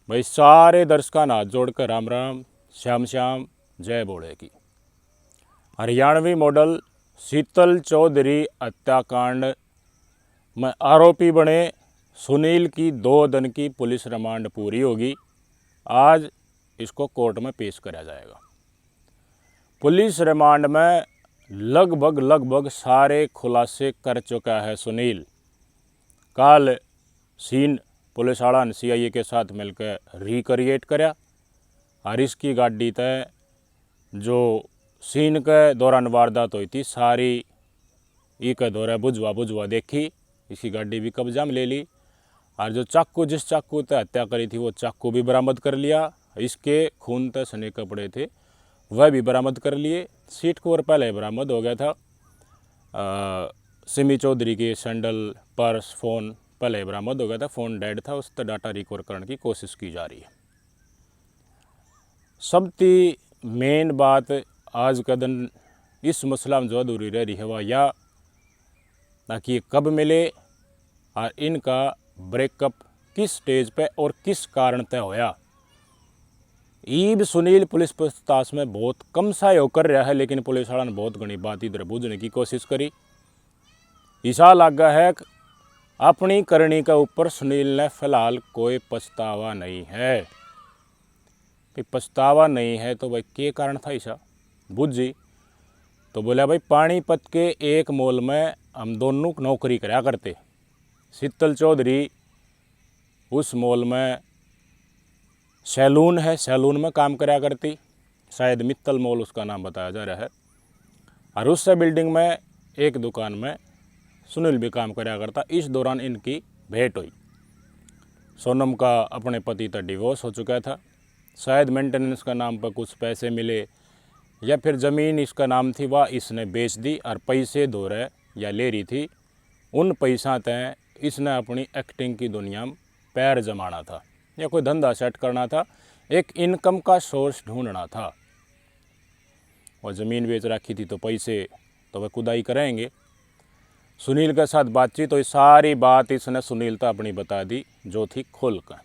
भाई सारे दर्शकों ने हाथ जोड़कर राम राम, श्याम श्याम, जय बोले की। हरियाणवी मॉडल शीतल चौधरी हत्याकांड में आरोपी बने सुनील की 2 दिन की पुलिस रिमांड पूरी होगी। आज इसको कोर्ट में पेश किया जाएगा। पुलिस रिमांड में लगभग सारे खुलासे कर चुका है सुनील। कल सीन पुलिस वाला ने CIA के साथ मिलकर रिक्रिएट कराया और इसकी गाड़ी तय जो सीन के दौरान वारदात हुई थी सारी ई के दौरे बुझवा देखी। इसकी गाड़ी भी कब्जा में ले ली और जो चाकू जिस चाकू तय हत्या करी थी वो चाकू भी बरामद कर लिया। इसके खून तय सने कपड़े थे वह भी बरामद कर लिए। सीट कवर पहले बरामद हो गया था। सिमी चौधरी के सैंडल, पर्स, फ़ोन पहले बरामद हो गया था। फ़ोन डेड था, उस पर डाटा रिकवर करने की कोशिश की जा रही है। सबसे मेन बात आज का दिन इस मसला में जो अधूरी रह रही है वह या ताकि कब मिले और इनका ब्रेकअप किस स्टेज पे और किस कारण तय होया। ईब सुनील पुलिस पूछताछ में बहुत कम सहयोग कर रहा है, लेकिन पुलिस वाला ने बहुत घनी बात इधर बूझने की कोशिश करी। ऐसा लगा है कि अपनी करनी के ऊपर सुनील ने फिलहाल कोई पछतावा नहीं है। कि पछतावा नहीं है तो भाई के कारण था ऐसा बुझी। तो बोला भाई पानीपत के एक मॉल में हम दोनों नौकरी करा करते। शीतल चौधरी उस मॉल में सैलून है, सैलून में काम करा करती, शायद मित्तल मॉल उसका नाम बताया जा रहा है। और उस बिल्डिंग में एक दुकान में सुनील भी काम करा करता। इस दौरान इनकी भेंट हुई। सोनम का अपने पति तक डिवोर्स हो चुका था। शायद मेंटेनेंस का नाम पर कुछ पैसे मिले या फिर ज़मीन इसका नाम थी वह इसने बेच दी और पैसे दो रहे या ले रही थी। उन पैसा तय इसने अपनी एक्टिंग की दुनिया में पैर जमाना था या कोई धंधा सेट करना था, एक इनकम का सोर्स ढूंढना था। और ज़मीन बेच रखी थी तो पैसे तो वह खुदाई करेंगे। सुनील के साथ बातचीत तो सारी बात इसने सुनील तो अपनी बता दी जो थी खोल कर।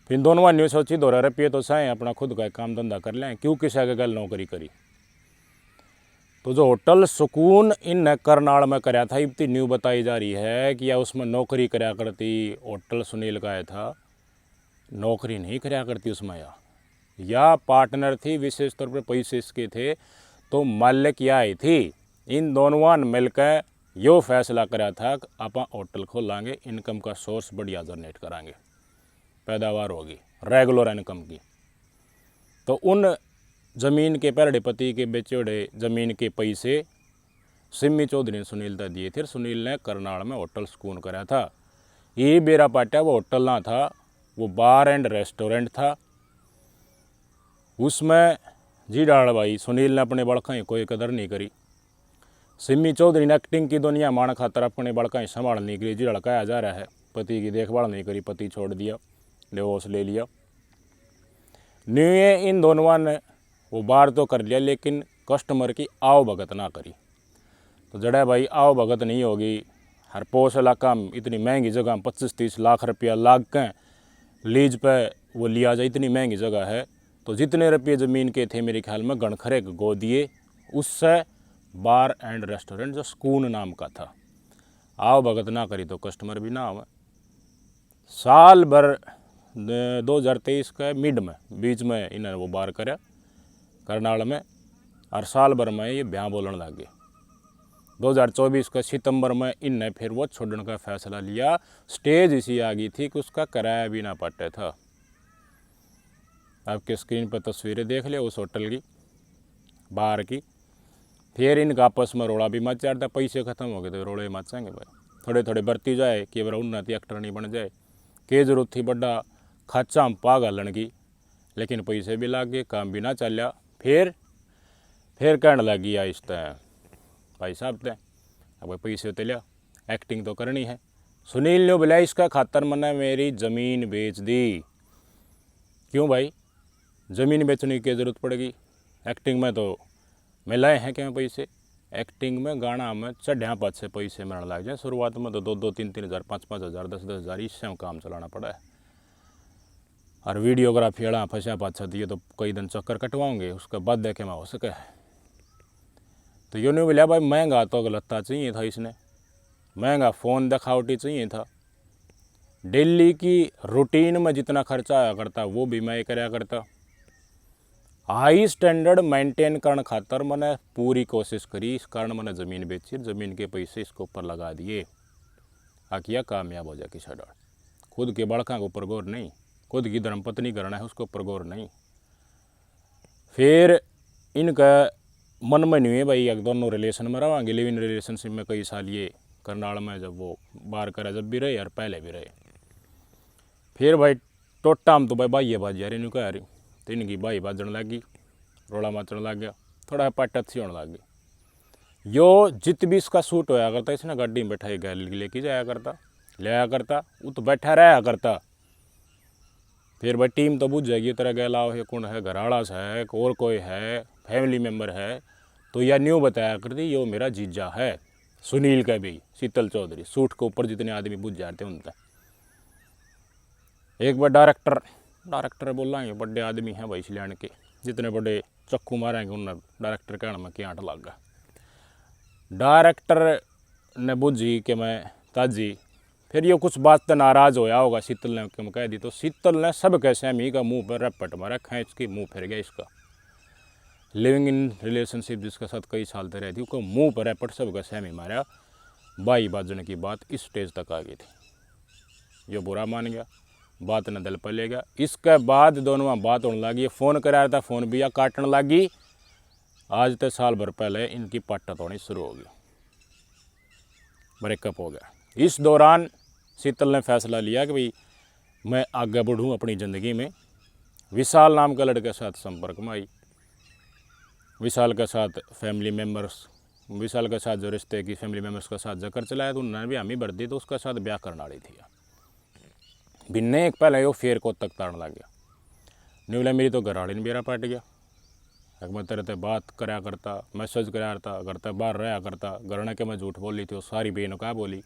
फिर दोनों न्यू सोची 2 रुपये तो सही अपना खुद का काम धंधा कर लें, क्यों किसी के गल नौकरी करी। तो जो होटल सुकून इन करनाल में कराया था इतनी न्यू बताई जा रही है कि या उसमें नौकरी कराया करती। होटल सुनील का है था, नौकरी नहीं कराया करती उसमें या पार्टनर थी, विशेष तौर पर पैसे इसके थे तो मालिक या ही थी। इन दोनों ने मिलकर यो फैसला कराया था कि आप होटल खोलेंगे, इनकम का सोर्स बढ़िया जनरेट कराएंगे, पैदावार होगी रेगुलर इनकम की। तो उन ज़मीन के पहले पति के बेचोड़े ज़मीन के पैसे सिमी चौधरी ने सुनील तक दिए थे। सुनील ने करनाल में होटल सुकून कराया था। ये बेरा पाटिया वो होटल ना था, वो बार एंड रेस्टोरेंट था। उसमें जी डाल भाई सुनील ने अपने बड़का ही कोई कदर नहीं करी। सिमी चौधरी ने एक्टिंग की दुनिया मान खातर अपने बड़का ही संभालने के लिए जी लड़काया जा रहा है। पति की देखभाल नहीं करी, पति छोड़ दिया, डिवोर्स ले लिया। न्यू इन दोनों ने वो बार तो कर लिया लेकिन कस्टमर की आओ भगत ना करी। तो जड़ा भाई आओ भगत नहीं होगी। हर पोस इलाका में इतनी महंगी जगह में 25-30 लाख रुपया लाग के लीज पे वो लिया जाए, इतनी महंगी जगह है। तो जितने रुपये ज़मीन के थे मेरे ख्याल में गणखरे गो दिए। उससे बार एंड रेस्टोरेंट जो सुकून नाम का था, आओ भगत ना करी तो कस्टमर भी ना आवे। साल भर 2023 के मिड में बीच में इन्हें वो बार कराया करनाल में और साल भर में ये ब्याह बोलने लग गए। 2024 के सितंबर में इनने फिर वो छोड़ने का फैसला लिया। स्टेज इसी आ गई थी कि उसका किराया भी ना पड़ता था। आपके स्क्रीन पर तस्वीरें देख लिया उस होटल की, बाहर की। फिर इनका आपस में रोड़ा भी मच जाता, पैसे ख़त्म हो गए तो रोड़े मचेंगे भाई। थोड़े थोड़े बढ़ती जाए कि बार उन्नति एक्टर नहीं बन जाए। के जरूरत थी बड़ा खर्चा हम पा गालन की, लेकिन पैसे भी लग गए, काम भी ना चलिया। फिर कहने लगी आहिस्ता भाई साहब तय अब पैसे तो लिया, एक्टिंग तो करनी है। सुनील ने बोला इसका खातर मैंने मेरी ज़मीन बेच दी। क्यों भाई, ज़मीन बेचने की ज़रूरत पड़ेगी? एक्टिंग में तो मिलाए हैं क्या पैसे? एक्टिंग में गाना में चढ़िया पद से पैसे मिलने लग जाए। शुरुआत में तो 2-2, 3-3 हज़ार, 5-5 हज़ार, 10-10 हज़ार इससे काम चलाना पड़ा है। और वीडियोग्राफी अड़ा फंसा पाछा दिए तो कई दिन चक्कर कटवाओगे, उसके बाद देखे मैं हो सके। तो यो नहीं बोलिया भाई महंगा तो गलता चाहिए था, इसने महंगा फ़ोन दिखावटी चाहिए था। डेली की रूटीन में जितना खर्चा आया करता वो भी मैं कराया करता। हाई स्टैंडर्ड मेंटेन करने खातर मैंने पूरी कोशिश करी, इस कारण मैंने ज़मीन बेची, ज़मीन के पैसे इसके ऊपर लगा दिए, आकिया कामयाब हो जाए कि छड़ा। खुद के बड़का के ऊपर गौर नहीं, खुद की धर्मपत्नी करना है उसके ऊपर गौर नहीं। फिर इनका मन में नहीं है भाई एक दोनों रिलेशन में रहेंगे, लिव इन रिलेशनशिप में कई साल ये करनाल में जब वो बाहर करे जब भी रहे और पहले भी रहे। फिर भाई टोटा हम तो भाई ये बाज यार इनका यार, तो इनकी भाई बाजन लगी, रोड़ा मचन लग गया, थोड़ा पटत सी होने लग गई। यो जित भी इसका सूट होया करता इसने गाड़ी में बैठाई गैल लेके जाया करता, ले आया करता, वो तो बैठा रहा करता। फिर भाई टीम तो बुझ जाएगी तेरा गैला है कौन है, घराड़ा सा है और कोई है फैमिली मेम्बर है, तो यह न्यू बताया करती यो मेरा जीजा है सुनील का भी, शीतल चौधरी। सूट के ऊपर जितने आदमी बुझ जाते हैं उनका। एक बार डायरेक्टर बोल रहे बड़े आदमी हैं भाई सिल्यान के, जितने बड़े चक्कू मारेंगे उन डायरेक्टर कहने में क्या आठ लग गया। डायरेक्टर ने बुझी कि मैं ताजी, फिर ये कुछ बात तो नाराज़ होया होगा, शीतल ने क्यों कह दी, तो शीतल ने सब कैसे हमी का मुंह पर रपट मारा, खींच के मुंह फिर गया इसका। लिविंग इन रिलेशनशिप जिसके साथ कई साल तक रहती उसको मुंह पर रपट सब कैसे हमी मारा। बाई बाजने की बात इस स्टेज तक आ गई थी। ये बुरा मान गया, बात न दिल पर ले गया। इसके बाद दोनों में बात होने लगी, फ़ोन करा था, फ़ोन भी या काटने लगी। आज तो साल भर पहले इनकी पट्टत होनी शुरू हो गई, ब्रेकअप हो गया। इस दौरान शीतल ने फैसला लिया कि भाई मैं आगे बढ़ूँ अपनी ज़िंदगी में। विशाल नाम के लड़के के साथ संपर्क में आई, विशाल के साथ फैमिली मेम्बर्स, विशाल के साथ जो रिश्ते की फैमिली मेम्बर्स के साथ जकर चलाया तो उन्होंने भी हमी भर दी, तो उसके साथ ब्याह करने वाली थी। भिन्ने एक पहले वो फेर को तक ताड़ने लग गया। नहीं बोला मेरी तो घरवाली ने बेरा पाट गया, एक मैं तेरे ते बात कराया करता, मैसेज कराया करता, घर ते बाहर रहा करता, घरने के मैं झूठ बोली थी, वो सारी बहनों का बोली,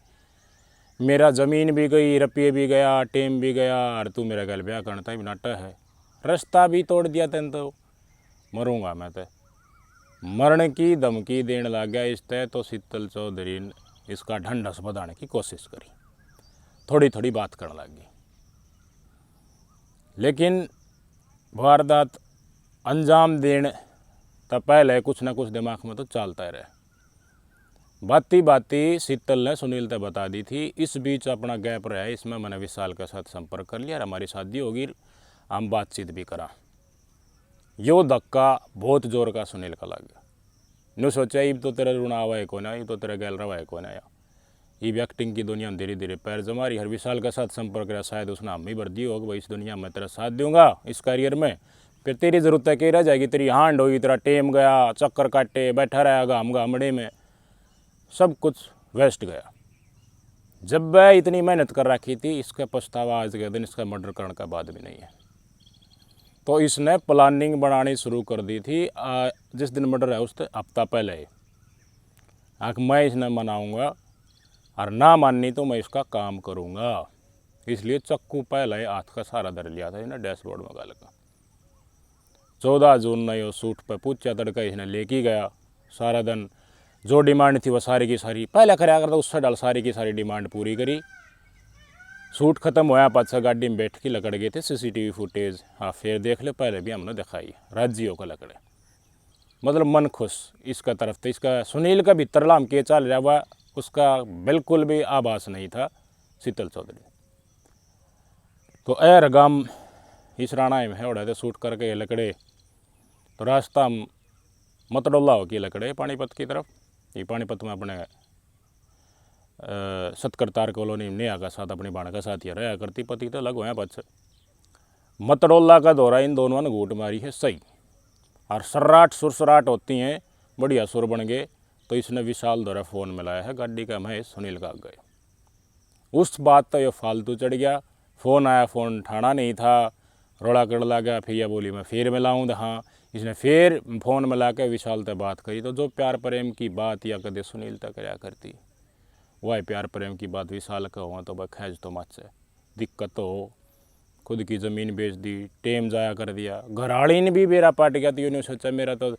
मेरा ज़मीन भी गई, रुपये भी गया, टेम भी गया, और तू मेरा गल ब्याह करता ही नाटा है, रास्ता भी तोड़ दिया तेन, तो मरूंगा मैं तो। मरने की धमकी देने लग गया इस तय। तो शीतल चौधरी ने इसका ढंढस बढ़ाने की कोशिश करी, थोड़ी थोड़ी बात करने लग गई, लेकिन वारदात अंजाम देने तो पहले कुछ ना कुछ दिमाग में तो चलता रहे। बाती बाती शीतल ने सुनील तक बता दी थी। इस बीच अपना गैप रहा, इसमें मैंने विशाल के साथ संपर्क कर लिया और हमारी शादी होगी, हम बातचीत भी करा। यो धक्का बहुत जोर का सुनील का लग गया। नो सोचा इब तो तेरा ऋण आवा है को ना, इब तो तेरा गैल रवा है को ना, इब एक्टिंग की दुनिया में धीरे धीरे पैर जमा रही। हर विशाल के साथ संपर्क रहा, शायद उसने हम ही भर दी होगा भाई इस दुनिया में तेरा साथ दूंगा इस करियर में, फिर तेरी ज़रूरत है कि रह जाएगी, तेरी हांड होगी, तेरा टेम गया, चक्कर काटे बैठा रहेगा हम गामड़े में, सब कुछ वेस्ट गया। जब वह इतनी मेहनत कर रखी थी, इसका पछतावा आज के दिन इसका मर्डर करने का बाद भी नहीं है। तो इसने प्लानिंग बनानी शुरू कर दी थी। जिस दिन मर्डर है उससे हफ्ता पहले मैं इसने मनाऊंगा और ना माननी तो मैं इसका काम करूंगा। इसलिए चक्कू पहले हाथ का सहारा धर लिया था इसने डैशबोर्ड में गाल का। 14 जून ने यो सूट पे पूछा तड़का इसने लेके गया। सारा दिन जो डिमांड थी वह सारी की सारी पहले कराया करता, उससे डाल सारी की सारी डिमांड पूरी करी। सूट खत्म होया पाछा गाड़ी में बैठ के लकड़ गए थे। सीसीटीवी फुटेज हाँ फिर देख ले, पहले भी हमने दिखाई राज्यों का लकड़े, मतलब मन खुश इसका तरफ था। इसका सुनील का भीतर लाम के चल रहा हुआ उसका बिल्कुल भी आभास नहीं था शीतल चौधरी। तो एर गाम इस राणा में है उड़ा सूट करके लकड़े, तो रास्ता मतडोला हो के लकड़े पानीपत की तरफ। ये पानीपत में अपने सतकरतार कॉलोनी में नेहा का साथ अपनी बाण का साथ ही रहा करती, पति तो अलग हुआ बच्चे। मतडोला का दौरा इन दोनों ने घूट मारी है सही, और सर्राट सुरसराट होती हैं, बढ़िया सुर बन गए। तो इसने विशाल द्वारा फ़ोन मिलाया है गाड़ी का, मैं सुनील का गए। उस बात तो ये फालतू चढ़ गया। फ़ोन आया, फ़ोन उठाना नहीं था, रोड़ा कर लगा। फिर यह बोली मैं फिर मिलाऊँ, हाँ इसने फिर फ़ोन मिला के विशाल तक बात करी। तो जो प्यार प्रेम की बात या कदे सुनील तक कराया करती, वह प्यार प्रेम की बात विशाल का हुआ तो वह खैज तो मच दिक्कत तो हो। खुद की ज़मीन बेच दी, टेम ज़ाया कर दिया। घरवाली ने भी बेरा पाट गया, तो उन्होंने सोचा मेरा तो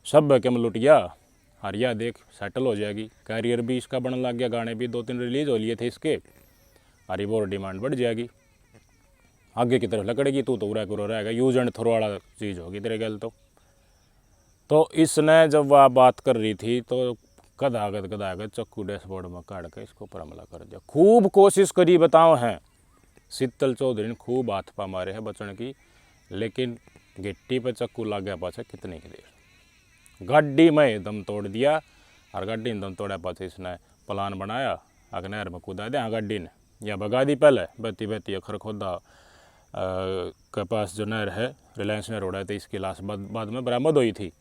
सब कम लुट गया, हरिया देख सेटल हो जाएगी, कैरियर भी इसका बनने लग गया, गाने भी 2-3 रिलीज़ हो लिए थे इसके, अरे वो डिमांड बढ़ जाएगी, आगे की तरफ लकड़ेगी, तू तो उरा कुरो रहेगा, यूज एंड थ्रो वाला चीज़ होगी तेरे गल। तो इसने जब वह बात कर रही थी तो कदागत चक्कू डैशबोर्ड में काट के इसको ऊपर हमला कर दिया। खूब कोशिश करी बताओ हैं, शीतल चौधरी ने खूब हाथ पा मारे हैं बचने की, लेकिन गिट्टी पे चक्कू लग गया पाछे कितनी की देर, गाड़ी में दम तोड़ दिया। और गाड़ी ने दम तोड़ा पाछे इसने प्लान बनाया, आगे नहर में कूदा दिया गाड़ी ने, या भगा दी पहले बहती बहती अखर खोदा के पास जो नहर है, रिलायंस नहर उड़ा, तो इसकी लाश बाद में बरामद हुई थी।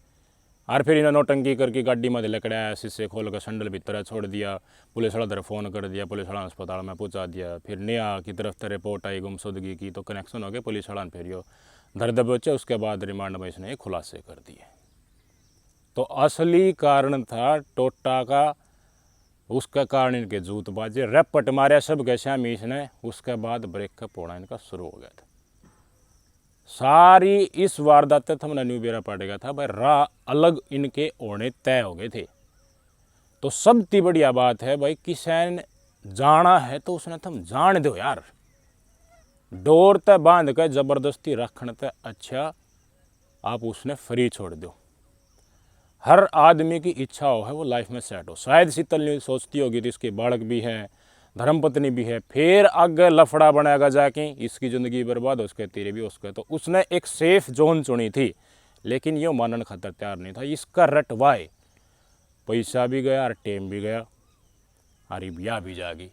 और फिर इन्होंने नौटंकी करके गाड़ी में लकड़ाया, शीशे खोल कर संडल भीतर छोड़ दिया, पुलिस वाला तरफ फ़ोन कर दिया, पुलिस वाला अस्पताल में पहुंचा दिया। फिर नया की तरफ से रिपोर्ट आई गुमशुदगी की, तो कनेक्शन हो गए, पुलिस वाला ने फिर यो दर्द बचे, उसके बाद रिमांड में इसने खुलासे कर दिए। तो असली कारण था टोटा का, उसका कारण इनके जूतबाजी, रैपट मारे सब गैसा मीस ने, उसके बाद ब्रेकअप होना इनका शुरू हो गया था। सारी इस वारदात तक हमने न्यू बेरा पड़ेगा था भाई, राह अलग इनके होने तय हो गए थे। तो सबसे बढ़िया बात है भाई, किसान जाना है तो उसने तुम जान दो यार, डोर तय बांध कर जबरदस्ती रखने तय अच्छा आप उसने फ्री छोड़ दो। हर आदमी की इच्छा हो है वो लाइफ में सेट हो। शायद शीतल ने सोचती होगी तो इसके बालक भी हैं, धर्मपत्नी भी है, फिर आगे लफड़ा बनाएगा जाके, इसकी ज़िंदगी बर्बाद हो उसके, तेरे भी उसके। तो उसने एक सेफ जोन चुनी थी, लेकिन ये मानने खातर तैयार नहीं था। इसका रटवाए पैसा भी गया और टेम भी गया, और ब्याह भी जागी।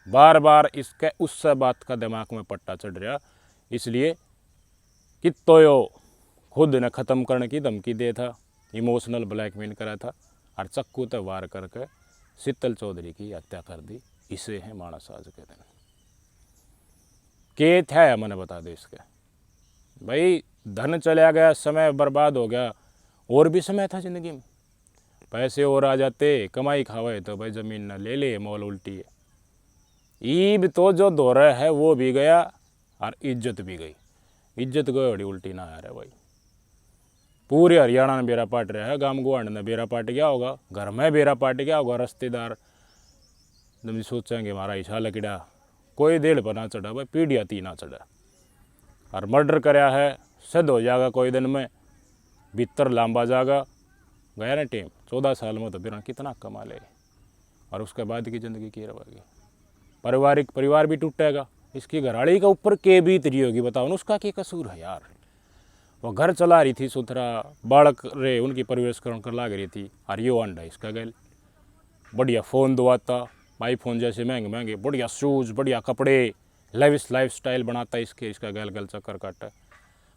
बार बार इसके उससे बात का दिमाग में पट्टा चढ़ रहा, इसलिए कि तो यो खुद ने ख़त्म करने की धमकी दे था, इमोशनल ब्लैकमेल करा था, और चक्कू तो वार करके शीतल चौधरी की हत्या कर दी। इसे है मानस आज के दिन के था, मैंने बता दो इसके भाई, धन चला गया, समय बर्बाद हो गया, और भी समय था ज़िंदगी में, पैसे और आ जाते, कमाई खावे तो भाई ज़मीन न ले ले, मॉल उल्टी है। ईब तो जो दौरा है वो भी गया और इज्जत भी गई, इज्जत गई बड़ी उल्टी ना आ रहा भाई। पूरे हरियाणा में बेरा पाट रहा है, गांव गुआंड ने बेरा पाट गया होगा, घर में बेरा पाट गया होगा, रिश्तेदार तुम सोचेंगे हमारा ईशा लकड़ा कोई देड़ पर ना चढ़ा भाई, पीढ़िया ती ना चढ़ा, और मर्डर कराया है सिद्ध हो जाएगा कोई दिन में, भीतर लांबा जाएगा, गया ना टीम 14 साल में, तो फिर कितना कमा ले, और उसके बाद की ज़िंदगी की रहेगी, परिवार भी टूटेगा। इसकी घरवाली का ऊपर के बीत रही होगी, बताओ ना, उसका क्या कसूर है यार। वो घर चला रही थी सुथरा, बालक रे उनकी परवरिश कर लाग रही थी, और यो अंडा इसका गैल बढ़िया फ़ोन दवाता, आईफोन जैसे महंगे महंगे, बढ़िया शूज़, बढ़िया कपड़े, लेविश लाइफ स्टाइल बनाता इसका गैल गैल चक्कर काटा।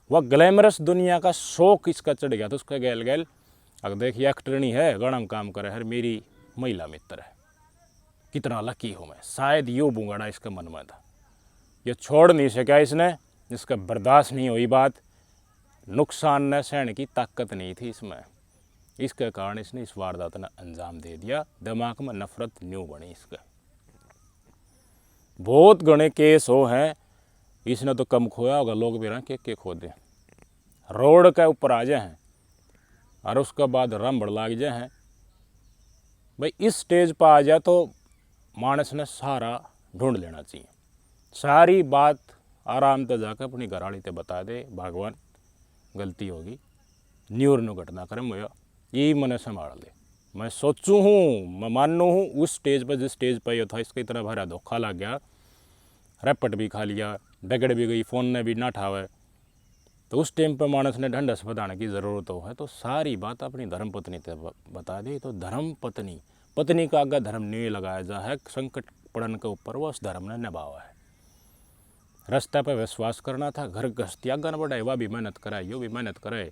वह ग्लैमरस दुनिया का शौक इसका चढ़ गया था उसका गैल गैल। अगर देखिए एक्टरनी है, गाना में काम करे, हर मेरी महिला मित्र है, कितना लकी हूँ मैं, शायद यो बुंगाड़ा इसका मन में था, ये छोड़ नहीं सका इसने, इसका बर्दाश्त नहीं हुई बात, नुकसान न सहने की ताकत नहीं थी इसमें, इसके कारण इसने इस वारदात ने अंजाम दे दिया। दिमाग में नफरत न्यू बनी इसका। बहुत घने केस हो हैं, इसने तो कम खोया होगा, लोग भी रहे के खो दे, रोड के ऊपर आ जाए हैं और उसके बाद रंबड़ लाग जाए हैं भाई। इस स्टेज पर आ जाए तो मानस ने सारा ढूंढ लेना चाहिए, सारी बात आराम से जाकर अपनी घरवाली से बता दे, भगवान गलती होगी, न्यूर नु घटना करे मुझे यही मन संभाल ले। मैं सोचूँ हूँ, मैं मानू हूँ, उस स्टेज पर जिस स्टेज पर यह था, इसकी तरह भरा धोखा लग गया, रैपट भी खा लिया, दगड़ भी गई, फ़ोन ने भी ना ठावे, तो उस टाइम पर मानस ने ढंढस बताने की ज़रूरत हो है, तो सारी बात अपनी धर्मपत्नी से बता दी। तो धर्मपत्नी का आगे धर्म नहीं लगाया जा है, संकट पड़न के ऊपर वो उस धर्म ने निभावा है। रास्ते पर विश्वास करना था, घर गश्ती आगे न बढ़ाए, वह भी मेहनत कराए, यो भी मेहनत कराए,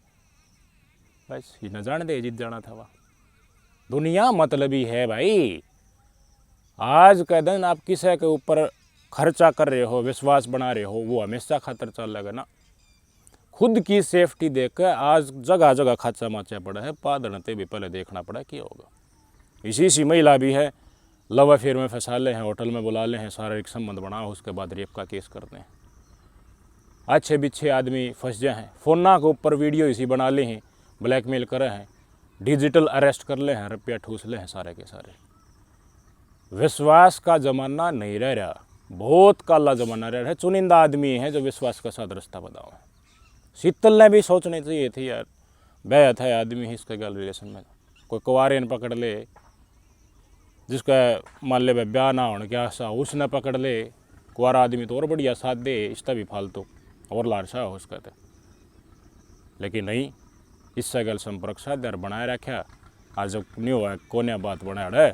बस ये न जान दे जीत जाना था। वह दुनिया मतलबी है भाई। आज का दिन आप किसी के ऊपर खर्चा कर रहे हो, विश्वास बना रहे हो, वो हमेशा खातर चल लगा ना। खुद की सेफ्टी देख आज जगह जगह खाचा माचा पड़ा है, पादड़ते भी पहले देखना पड़ा क्या होगा। इसी महिला भी है, लव अफेयर में फंसा ले हैं, होटल में बुला ले हैं, शारीरिक संबंध बनाओ, उसके बाद रेप का केस करते हैं। अच्छे बिच्छे आदमी फंस जाए हैं, फ़ोना के ऊपर वीडियो इसी बना ले हैं, ब्लैकमेल करे हैं, डिजिटल अरेस्ट कर ले हैं, रुपया ठूस ले हैं सारे के सारे। विश्वास का ज़माना नहीं रह रहा, बहुत काला ज़माना रह रहा है। चुनिंदा आदमी है जो विश्वास का साथ रास्ता बताओ। शीतल ने भी सोचनी चाहिए थी यार, ब्याह था आदमी ही इसके गल रिलेशन में, कोई कुंवारे ने पकड़ ले जिसका मान ले ब्याह ना होने क्या सा उसने पकड़ ले, कुंवारा आदमी तो और बढ़िया साथ दे, इसका भी फालतू और लारसा हो उसका तो। लेकिन नहीं, इससे गल संपर्क साध बनाए रखा। आज जब नहीं हुआ कोने बात बना है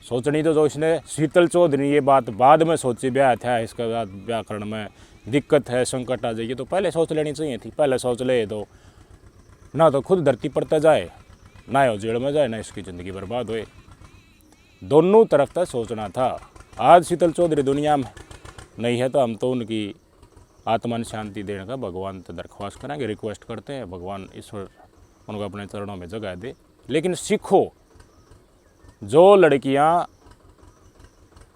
सोचनी तो जो इसने शीतल चौधरी ये बात बाद में सोची, ब्याह था इसके बाद व्याकरण में दिक्कत है, संकट आ जाइए, तो पहले सोच लेनी चाहिए थी। पहले सोच ले तो ना तो खुद धरती पड़ता जाए, ना हो जेल में जाए, ना इसकी ज़िंदगी बर्बाद होए। दोनों तरफ तक सोचना था। आज शीतल चौधरी दुनिया में नहीं है तो हम तो उनकी आत्मा ने शांति देने का भगवान से दरख्वास्त करेंगे, रिक्वेस्ट करते हैं, भगवान ईश्वर उनको अपने चरणों में जगह दे। लेकिन सीखो, जो लड़कियां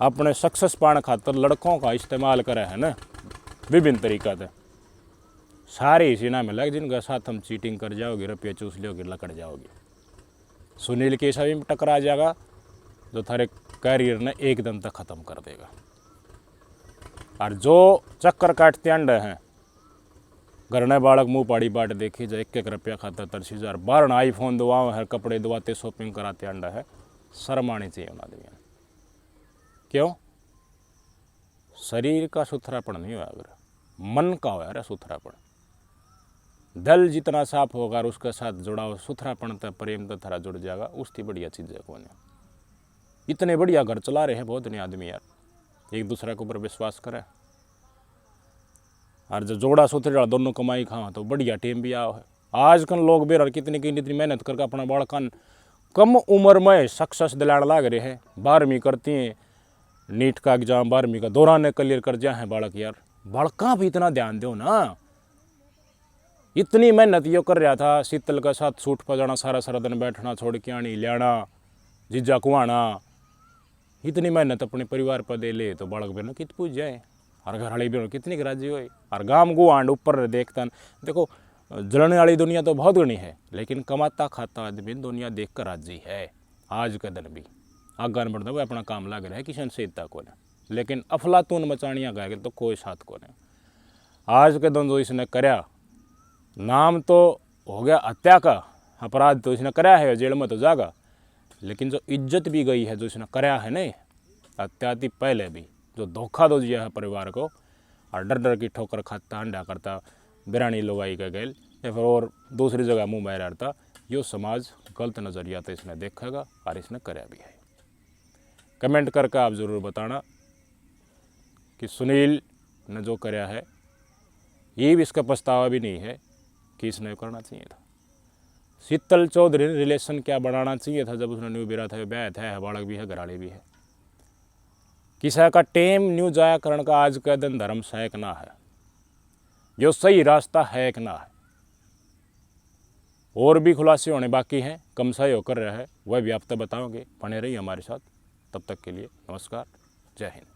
अपने सक्सेस पाने खातर लड़कों का इस्तेमाल करे है ना विभिन्न तरीक़ा से, सारे इसी नाम में लग जिनका साथ हम चीटिंग कर जाओगे, रुपये चूस लोगे, लकड़ जाओगे। सुनील के सभी में टकरा जाएगा जो थारे कैरियर ने एकदम तक ख़त्म कर देगा। और जो चक्कर काटते अंडे हैं, घरने बालक मुँह पाड़ी बाट देखी जाए, 1-1 रुपया खाता 30,000, 12 आईफोन दवाओ है, कपड़े दवाते, शॉपिंग कराते अंडा है, शर्म आनी चाहिए उन आदमियों। क्यों? शरीर का सुथरापन नहीं होगा, अगर मन का हो यार सुथरापन, दिल जितना साफ होगा और उसके साथ जुड़ाव सुथरापन तक प्रेम तो थारा जुड़ जाएगा, उसकी बढ़िया चीज़ है कौन। इतने बढ़िया घर चला रहे हैं बहुत नहीं आदमी यार, एक दूसरे के ऊपर विश्वास करें। और जब जोड़ा सुथरा दोनों कमाई खाओ तो बढ़िया टीम भी आओ है। आजकल लोग बेर कितनी मेहनत करके अपना बालकन कम उम्र में सक्सेस दिलाने लग रहे हैं। 12वीं करती हैं, नीट का एग्जाम 12वीं का दौरान क्लियर कर जाए हैं बालक। यार बालका भी इतना ध्यान दो ना, इतनी मेहनत यो कर रहा था, शीतल के साथ सूट पर जाना, सारा दिन बैठना, छोड़ के आनी, लियाना, जीजा कुआना, इतनी मेहनत अपने परिवार पर दे ले तो बालक बहनों कित पूछ जाए, और घर वाली बहनों कितनी राजी होए। और गांव गुआंड ऊपर देखता देखो, जलने वाली दुनिया तो बहुत घनी है, लेकिन कमाता खाता आदमी दुनिया देख कर राजी है। आज का दिन भी आगान बढ़ता वो अपना काम लग रहा है, किसी से इतना को नहीं, लेकिन अफलातून मचानियाँ गए तो कोई साथ को नहीं। आज के दिन जो इसने कराया, नाम तो हो गया हत्या का अपराध, तो इसने कराया है, जेल में तो जागा, लेकिन जो इज्जत भी गई है जो इसने कराया है नहीं, हत्याती पहले भी जो धोखा दो दिया है परिवार को, और डर डर की ठोकर खाता, अंडा करता, बिरानी लुगाई का गैल या फिर और दूसरी जगह मुँह बह रहता, यो समाज गलत नज़रिया तो इसने देखेगा और इसने कराया भी है। कमेंट करके आप ज़रूर बताना कि सुनील ने जो कराया है, ये भी इसका पछतावा भी नहीं है कि इसने करना चाहिए था। शीतल चौधरी ने रिलेशन क्या बढ़ाना चाहिए था जब उसने न्यू बिरा था, ब्याह था, बालक भी है, घराड़ी भी है। किसी का टेम न्यू जाया करण का आज का दिन धर्म सहायक ना है, जो सही रास्ता है कि ना है। और भी खुलासे होने बाकी हैं, कम सही कर रहा है, वह भी आप तक बताओगे। बने रहिए हमारे साथ, तब तक के लिए नमस्कार, जय हिंद।